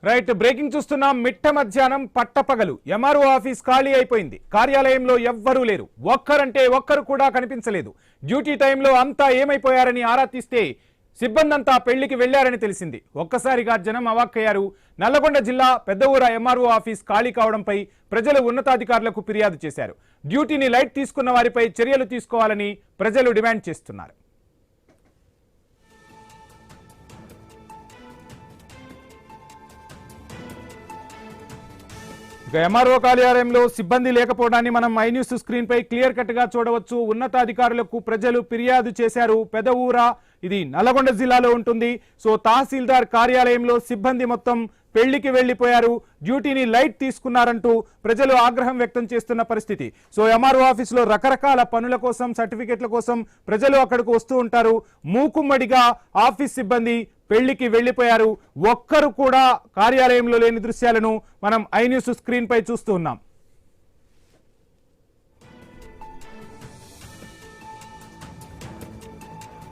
Right breaking చూస్తున్నాం. మిట్ట మధ్యాహ్నం పట్టపగలు ఎంఆర్ఓ ఆఫీస్ ఖాళీ అయిపోయింది. కార్యాలయంలో ఎవ్వరూ లేరు. ఒక్కరంటే ఒక్కరు కూడా కనిపించలేదు. డ్యూటీ టైంలో అంతా ఏమైపోయారని ఆరా తీస్తే సిబ్బందంతా పెళ్లికి వెళ్లారని తెలిసింది. ఒక్కసారిగా జనం అవాక్కయ్యారు. నల్లగొండ జిల్లా పెద్దఊర ఎంఆర్ఓ ఆఫీస్ ఖాళీ కావడంపై ప్రజలు ఉన్నతాధికారులకు ఫిర్యాదు చేశారు. డ్యూటీని లైట్ తీసుకున్న వారిపై చర్యలు తీసుకోవాలని ప్రజలు డిమాండ్ చేస్తున్నారు. ఎంఆర్ఓ కార్యాలయంలో సిబ్బంది లేకపోవడాన్ని మనం ఐ న్యూస్ స్క్రీన్ పై క్లియర్ కట్ గా చూడవచ్చు. ఉన్నతాధికారులకు ప్రజలు ఫిర్యాదు చేశారు. పెదవూర ఇది నల్లగొండ జిల్లాలో ఉంటుంది. సో తహసీల్దార్ కార్యాలయంలో సిబ్బంది మొత్తం పెళ్లికి వెళ్లిపోయారు. డ్యూటీని లైట్ తీసుకున్నారంటూ ప్రజలు ఆగ్రహం వ్యక్తం చేస్తున్న పరిస్థితి. సో ఎంఆర్ఓ ఆఫీసులో రకరకాల పనుల కోసం, సర్టిఫికెట్ల కోసం ప్రజలు అక్కడికి వస్తూ ఉంటారు. మూకుమ్మడిగా ఆఫీస్ సిబ్బంది పెళ్లికి వెళ్లిపోయారు. ఒక్కరు కూడా కార్యాలయంలో లేని దృశ్యాలను మనం ఐ న్యూస్ స్క్రీన్ పై చూస్తూ ఉన్నాం.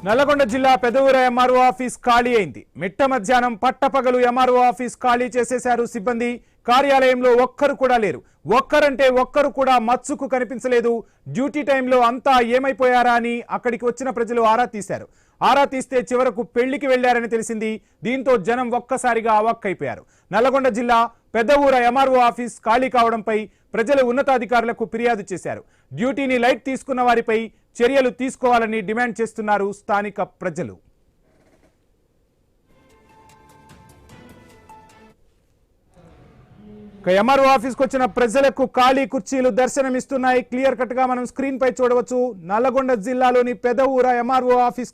నల్లగొండ జిల్లా పెదవూర ఎంఆర్ఓ ఆఫీస్ ఖాళీ అయింది. మిట్ట మధ్యాహ్నం పట్టపగలు ఎంఆర్ఓ ఆఫీస్ ఖాళీ చేసేశారు సిబ్బంది. కార్యాలయంలో ఒక్కరు కూడా లేరు. ఒక్కరంటే ఒక్కరు కూడా మచ్చుకు కనిపించలేదు. డ్యూటీ టైంలో అంతా ఏమైపోయారా అని అక్కడికి వచ్చిన ప్రజలు ఆరా తీశారు. ఆరా తీస్తే చివరకు పెళ్లికి వెళ్లారని తెలిసింది. దీంతో జనం ఒక్కసారిగా అవాక్కైపోయారు. నల్లగొండ జిల్లా పెద్దవూర ఎంఆర్ఓ ఆఫీస్ ఖాళీ కావడంపై ప్రజలు ఉన్నతాధికారులకు ఫిర్యాదు చేశారు. డ్యూటీని లైట్ తీసుకున్న వారిపై చర్యలు తీసుకోవాలని డిమాండ్ చేస్తున్నారు స్థానిక ప్రజలు. ఎంఆర్ఓ ఆఫీస్కి వచ్చిన ప్రజలకు ఖాళీ కుర్చీలు దర్శనమిస్తున్నాయి. క్లియర్ కట్ గా మనం స్క్రీన్ పై చూడవచ్చు. నల్లగొండ జిల్లాలోని పెదవూర ఎంఆర్ఓ ఆఫీస్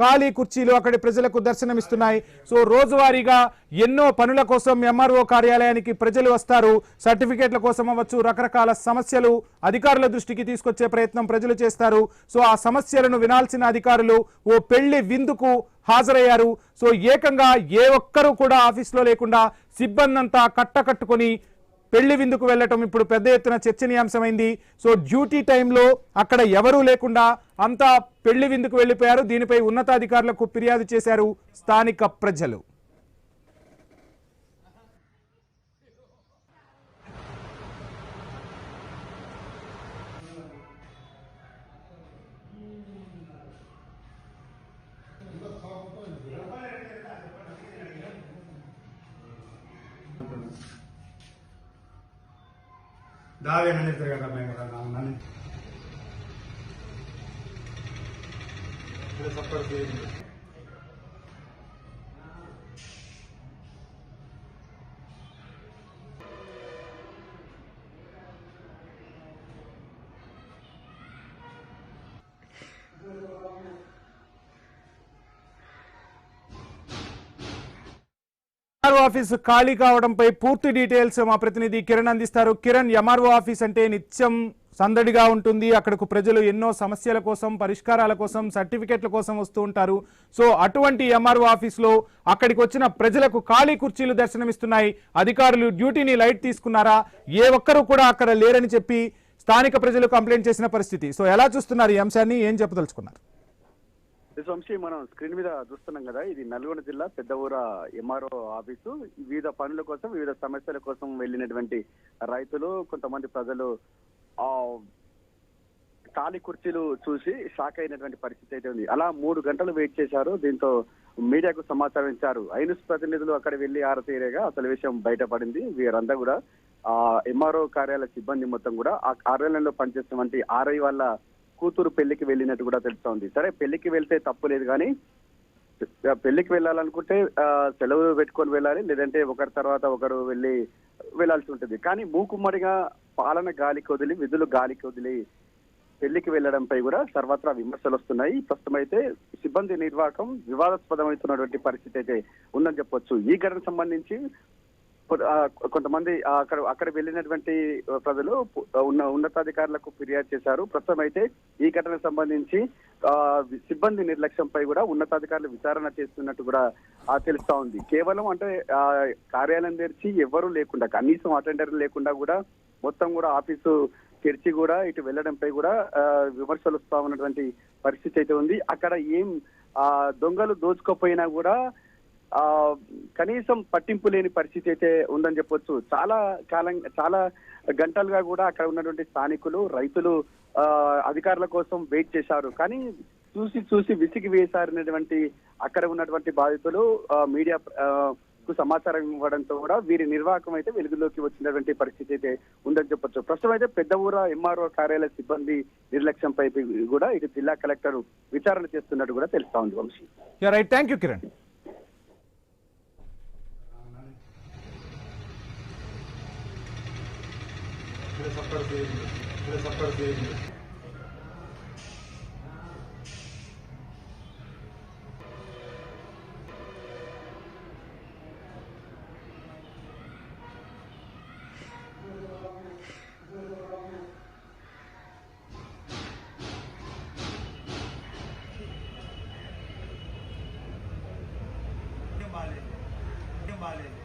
ఖాళీ కుర్చీలు అక్కడి ప్రజలకు దర్శనమిస్తున్నాయి. సో రోజువారీగా ఎన్నో పనుల కోసం ఎంఆర్ఓ కార్యాలయానికి ప్రజలు వస్తారు. సర్టిఫికేట్ల కోసం అవ్వచ్చు, రకరకాల సమస్యలు అధికారుల దృష్టికి తీసుకొచ్చే ప్రయత్నం ప్రజలు చేస్తారు. సో ఆ సమస్యలను వినాల్సిన అధికారులు ఓ పెళ్లి విందుకు హాజరయ్యారు. సో ఏకంగా ఏ ఒక్కరూ కూడా ఆఫీస్లో లేకుండా సిబ్బంది అంతా కట్టకట్టుకొని పెళ్లి విందుకు వెళ్లటం ఇప్పుడు పెద్ద ఎత్తున చర్చనీయాంశమైంది. సో డ్యూటీ టైంలో అక్కడ ఎవరూ లేకుండా అంతా పెళ్లి విందుకు వెళ్లిపోయారు. దీనిపై ఉన్నతాధికారులకు ఫిర్యాదు చేశారు స్థానిక ప్రజలు. दावे नन्हे तिरगा मैं करा नाम नन्हे ये सब पर दे ఎంఆర్ఓ ఆఫీస్ ఖాళీ కావడంపై పూర్తి డీటెయిల్స్ మా ప్రతినిధి కిరణ్ అందిస్తారు. కిరణ్, ఎంఆర్ఓ ఆఫీస్ అంటే నిత్యం సందడిగా ఉంటుంది. అక్కడకు ప్రజలు ఎన్నో సమస్యల కోసం, పరిష్కారాల కోసం, సర్టిఫికెట్ల కోసం వస్తూ ఉంటారు. సో అటువంటి ఎంఆర్ఓ ఆఫీస్లో అక్కడికి వచ్చిన ప్రజలకు ఖాళీ కుర్చీలు దర్శనమిస్తున్నాయి. అధికారులు డ్యూటీని లైట్ తీసుకున్నారా? ఏ ఒక్కరూ కూడా అక్కడ లేరని చెప్పి స్థానిక ప్రజలు కంప్లైంట్ చేసిన పరిస్థితి. సో ఎలా చూస్తున్నారు ఈ అంశాన్ని, ఏం చెప్పదలుచుకున్నారు? వంశీ, మనం స్క్రీన్ మీద చూస్తున్నాం కదా, ఇది నల్గొండ జిల్లా పెద్దవూర ఎంఆర్ఓ ఆఫీసు. వివిధ పనుల కోసం, వివిధ సమస్యల కోసం వెళ్ళినటువంటి రైతులు, కొంతమంది ప్రజలు ఖాళీ కుర్చీలు చూసి షాక్ అయినటువంటి పరిస్థితి అయితే ఉంది. అలా 3 గంటలు వెయిట్ చేశారు. దీంతో మీడియాకు సమాచారం ఇచ్చారు. ఐనుస్ ప్రతినిధులు అక్కడ వెళ్లి ఆరతీరేగా అసలు విషయం బయటపడింది. వీరంతా కూడా ఎంఆర్ఓ కార్యాలయ సిబ్బంది మొత్తం కూడా ఆ కార్యాలయంలో పనిచేస్తున్నటువంటి ఆర్ఐ వాళ్ళ కూతురు పెళ్లికి వెళ్ళినట్టు కూడా తెలుస్తోంది. సరే, పెళ్లికి వెళ్తే తప్పు లేదు, కానీ పెళ్లికి వెళ్ళాలనుకుంటే సెలవు పెట్టుకొని వెళ్ళాలి, లేదంటే ఒకరి తర్వాత ఒకరు వెళ్లాల్సి ఉంటుంది. కానీ మూకుమ్మడిగా పాలన గాలికి వదిలి, విధులు గాలికి వదిలి పెళ్లికి వెళ్లడంపై కూడా సర్వత్రా విమర్శలు వస్తున్నాయి. ప్రస్తుతం అయితే సిబ్బంది నిర్వాహకం వివాదాస్పదమవుతున్నటువంటి పరిస్థితి అయితే ఉందని చెప్పొచ్చు. ఈ ఘటనకు సంబంధించి కొంతమంది అక్కడ వెళ్ళినటువంటి ప్రజలు ఉన్నతాధికారులకు ఫిర్యాదు చేశారు. ప్రస్తుతం అయితే ఈ ఘటనకు సంబంధించి సిబ్బంది నిర్లక్ష్యంపై కూడా ఉన్నతాధికారులు విచారణ చేస్తున్నట్టు కూడా తెలుస్తా ఉంది. కేవలం అంటే కార్యాలయం తెరిచి ఎవరు లేకుండా, కనీసం అటెండర్ లేకుండా కూడా మొత్తం కూడా ఆఫీసు తెరిచి కూడా ఇటు వెళ్లడంపై కూడా విమర్శలు వస్తా ఉన్నటువంటి పరిస్థితి అయితే ఉంది. అక్కడ ఏం దొంగలు దోచుకోపోయినా కూడా కనీసం పట్టింపు లేని పరిస్థితి అయితే ఉందని చెప్పొచ్చు. చాలా గంటలుగా కూడా అక్కడ ఉన్నటువంటి స్థానికులు, రైతులు అధికారుల కోసం వెయిట్ చేశారు. కానీ చూసి విసిగి వేశారనేటువంటి అక్కడ ఉన్నటువంటి బాధితులు మీడియా కు సమాచారం ఇవ్వడంతో కూడా వీరి నిర్వాహకం అయితే వెలుగులోకి వచ్చినటువంటి పరిస్థితి అయితే ఉందని చెప్పొచ్చు. ప్రస్తుతం అయితే పెద్ద ఊర ఎంఆర్ఓ కార్యాలయ సిబ్బంది నిర్లక్ష్యంపై కూడా ఇటు జిల్లా కలెక్టర్ విచారణ చేస్తున్నట్టు కూడా తెలుస్తా ఉంది. Vamshi, right, thank you Kiran. Vale.